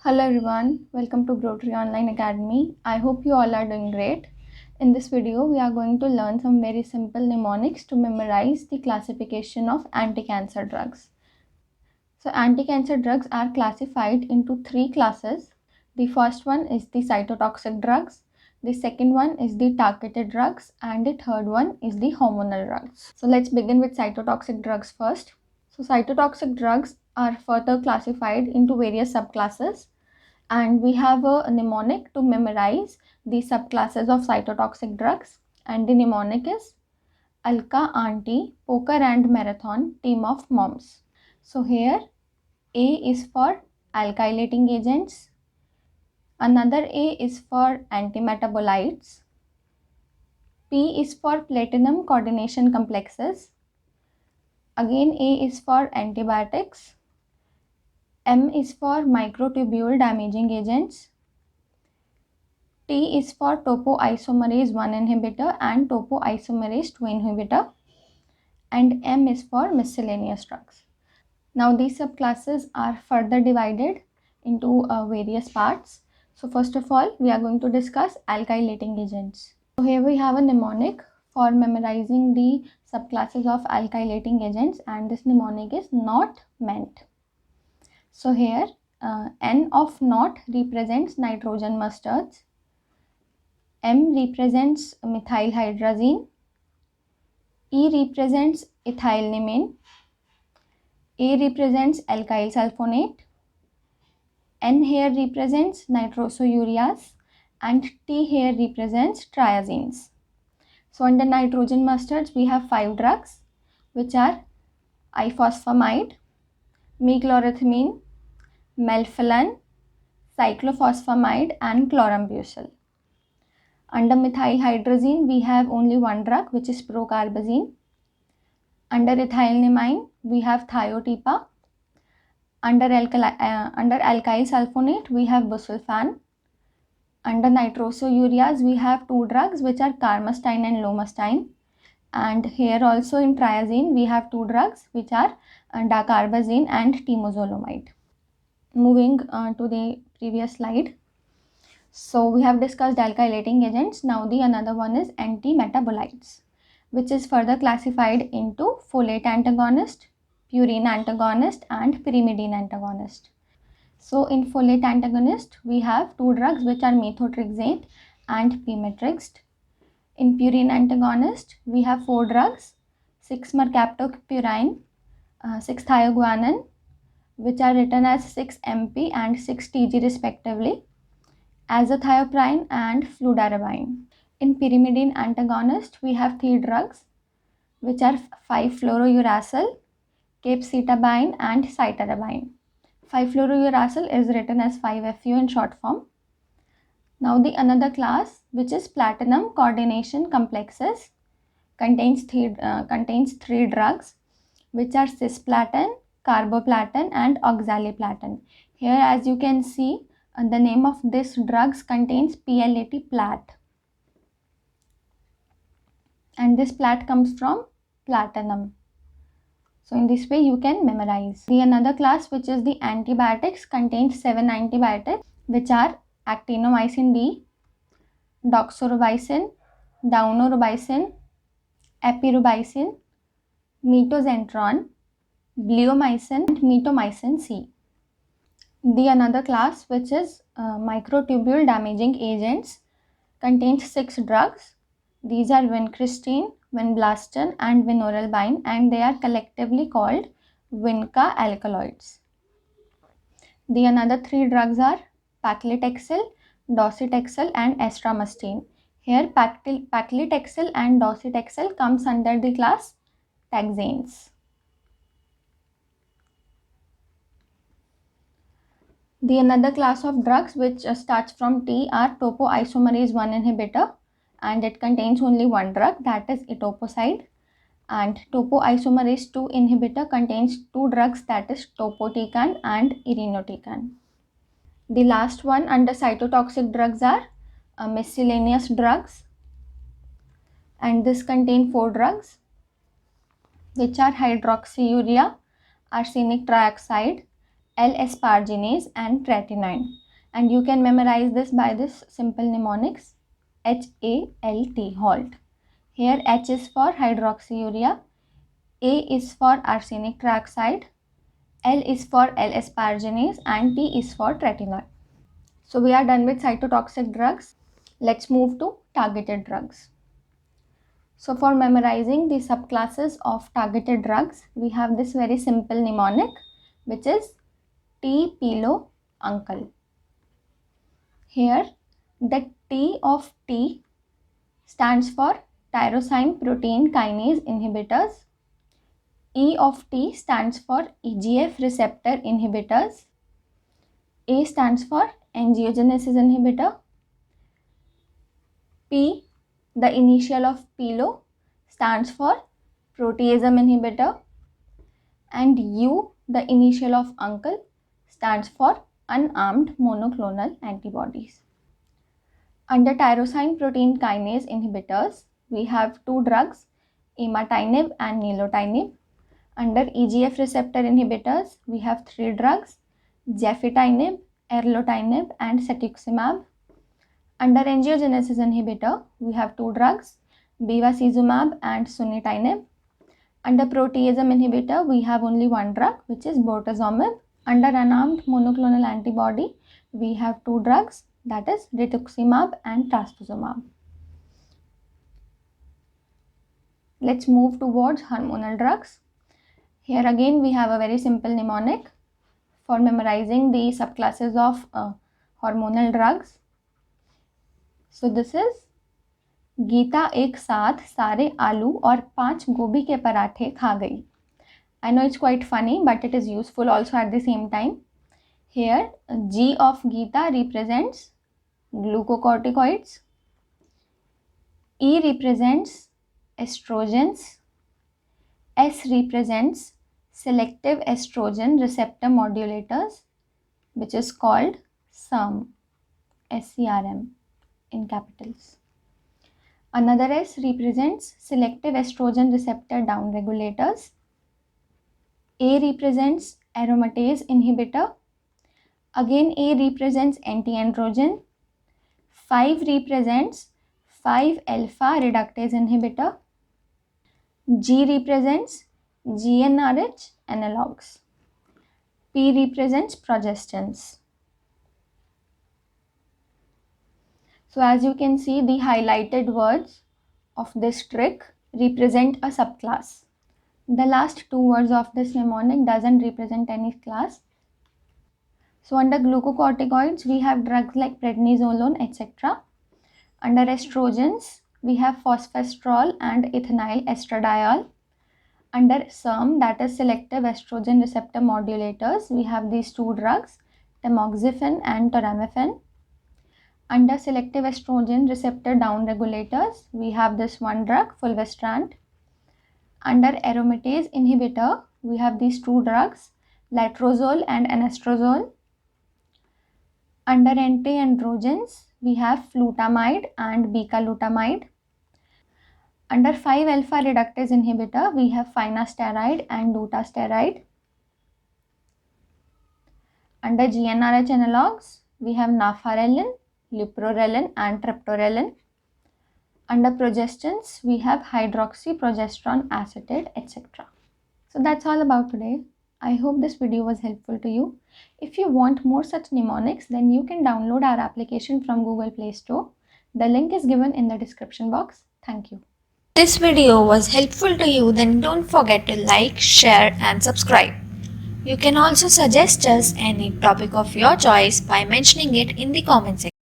Hello everyone, welcome to Growtree Online Academy. I hope you all are doing great. In this video, we are going to learn some very simple mnemonics to memorize the classification of anti-cancer drugs. So anti-cancer drugs are classified into three classes. The first one is the cytotoxic drugs, the second one is the targeted drugs, and the third one is the hormonal drugs. So let's begin with cytotoxic drugs first. So cytotoxic drugs are further classified into various subclasses, and we have a mnemonic to memorize the subclasses of cytotoxic drugs, and the mnemonic is Alka, Auntie, Poker and Marathon, Team of Moms. So here A is for alkylating agents, another A is for antimetabolites, P is for platinum coordination complexes, again A is for antibiotics, M is for microtubule damaging agents, T is for topoisomerase 1 inhibitor and topoisomerase 2 inhibitor, and M is for miscellaneous drugs. Now these subclasses are further divided into various parts. So first of all, we are going to discuss alkylating agents. So here we have a mnemonic for memorizing the subclasses of alkylating agents, and this mnemonic is not meant. So here N of not represents nitrogen mustards, M represents methylhydrazine, E represents ethylneamine, A represents alkyl sulfonate, N here represents nitrosoureas, and T here represents triazines. So under nitrogen mustards, we have 5 drugs, which are ifosfamide, mecloramine, melphalan, cyclophosphamide, and chlorambucil. Under methylhydrazine, we have only one drug, which is procarbazine. Under ethylneamine, we have thiotepa. Under alkyl sulfonate, we have busulfan. Under nitrosoureas, we have 2 drugs, which are carmastine and lomastine. And here also in triazine, we have 2 drugs, which are dacarbazine and temozolomide. Moving to the previous slide. So we have discussed alkylating agents. Now the another one is antimetabolites, which is further classified into folate antagonist, purine antagonist, and pyrimidine antagonist. So in folate antagonist, we have 2 drugs, which are methotrexate and pemetrexed. In purine antagonist, we have 4 drugs, 6-mercaptopurine, 6-thioguanine, which are written as 6-MP and 6-TG respectively, azathioprine and fludarabine. In pyrimidine antagonist, we have 3 drugs, which are 5-fluorouracil, capecitabine, and cytarabine. 5-fluorouracil is written as 5-FU in short form. Now the another class, which is platinum coordination complexes, contains 3 drugs, which are cisplatin, carboplatin, and oxaliplatin. Here, as you can see, the name of this drugs contains PLAT, plat, and this plat comes from platinum. So in this way you can memorize. The another class, which is the antibiotics, contains 7 antibiotics, which are actinomycin D, doxorubicin, daunorubicin, epirubicin, metozentron, bleomycin, and metomycin C. The another class, which is microtubule damaging agents, contains 6 drugs. These are vincristine, vinblastine, and vinorelbine, and they are collectively called Vinca alkaloids. The another 3 drugs are paclitaxel, docetaxel, and estramastine. Here paclitaxel and docetaxel comes under the class taxanes. The another class of drugs which starts from T are topoisomerase 1 inhibitor, and it contains only one drug, that is etoposide, and topoisomerase 2 inhibitor contains 2 drugs, that is topotecan and irinotecan. The last one under cytotoxic drugs are miscellaneous drugs, and this contain 4 drugs, which are hydroxyurea, arsenic trioxide, L-asparginase, and tretinoin. And you can memorize this by this simple mnemonics, HALT, halt. Here H is for hydroxyurea, A is for arsenic trioxide, L is for L-asparginase, and T is for tretinoin. So we are done with cytotoxic drugs. Let's move to targeted drugs. So for memorizing the subclasses of targeted drugs, we have this very simple mnemonic, which is T-pilo uncle. Here the T of T stands for tyrosine protein kinase inhibitors. E of T stands for EGF receptor inhibitors. A stands for angiogenesis inhibitor. P, the initial of pilo, stands for proteasome inhibitor. And U, the initial of uncle, stands for unarmed monoclonal antibodies. Under tyrosine protein kinase inhibitors, we have two drugs, imatinib and nilotinib. Under EGF receptor inhibitors, we have three drugs, gefitinib, erlotinib, and cetuximab. Under angiogenesis inhibitor, we have two drugs, bevacizumab and sunitinib. Under proteasome inhibitor, we have only one drug, which is bortezomib. Under unarmed monoclonal antibody, we have two drugs, that is rituximab and trastuzumab. Let's move towards hormonal drugs. Here again we have a very simple mnemonic for memorizing the subclasses of hormonal drugs. So this is Gita एक साथ सारे आलू और 5 गोभी के पराठे खा गई. I know it's quite funny, but it is useful also at the same time. Here G of Geeta represents glucocorticoids, E represents estrogens, S represents selective estrogen receptor modulators, which is called SERM, SCRM in capitals. Another S represents selective estrogen receptor downregulators. A represents aromatase inhibitor. Again A represents anti-androgen. 5 represents 5-alpha reductase inhibitor. G represents GnRH analogs. P represents progestins. So as you can see, the highlighted words of this trick represent a subclass. The last two words of this mnemonic doesn't represent any class. So under glucocorticoids, we have drugs like prednisolone, etc. Under estrogens, we have phosphestrol and ethinyl estradiol. Under SERM, that is selective estrogen receptor modulators, we have these two drugs, tamoxifen and toramifene. Under selective estrogen receptor downregulators, we have this one drug, fulvestrant. Under aromatase inhibitor, we have these two drugs, letrozole and anastrozole. Under anti-androgens, we have flutamide and bicalutamide. Under 5-alpha reductase inhibitor, we have finasteride and dutasteride. Under GnRH analogs, we have nafarelin, leuprorelin and triptorelin. Under progestins, we have hydroxyprogesterone acetate, etc. So that's all about today. I hope this video was helpful to you. If you want more such mnemonics, then you can download our application from Google Play Store. The link is given in the description box. Thank you. This video was helpful to you, then don't forget to like, share and subscribe. You can also suggest us any topic of your choice by mentioning it in the comment section.